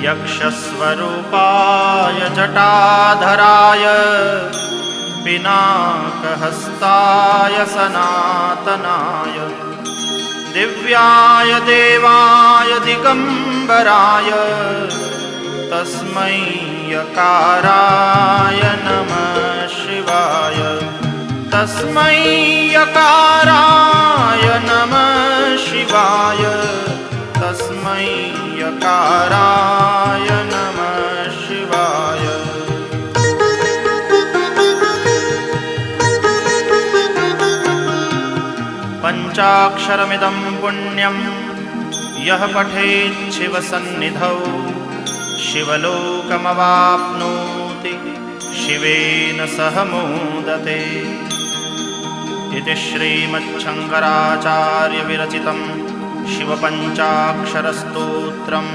यक्षस्वरूपाय जटाधराय पिनाकहस्ताय सनातनाय दिव्याय देवाय दिगंबराय तस्मै यकाराय नमः शिवाय तस्मै यकाराय नमः शिवाय तस्मै यकाराय नमः शिवाय। पंचाक्षरमिदं पुण्यं यः पठेत् शिवसन्निधौ शिवलोकमवाप्नोति शिवेन सह मोदते। इति श्रीमच्छङ्कराचार्यविरचितं शिवपञ्चाक्षरस्तोत्रम्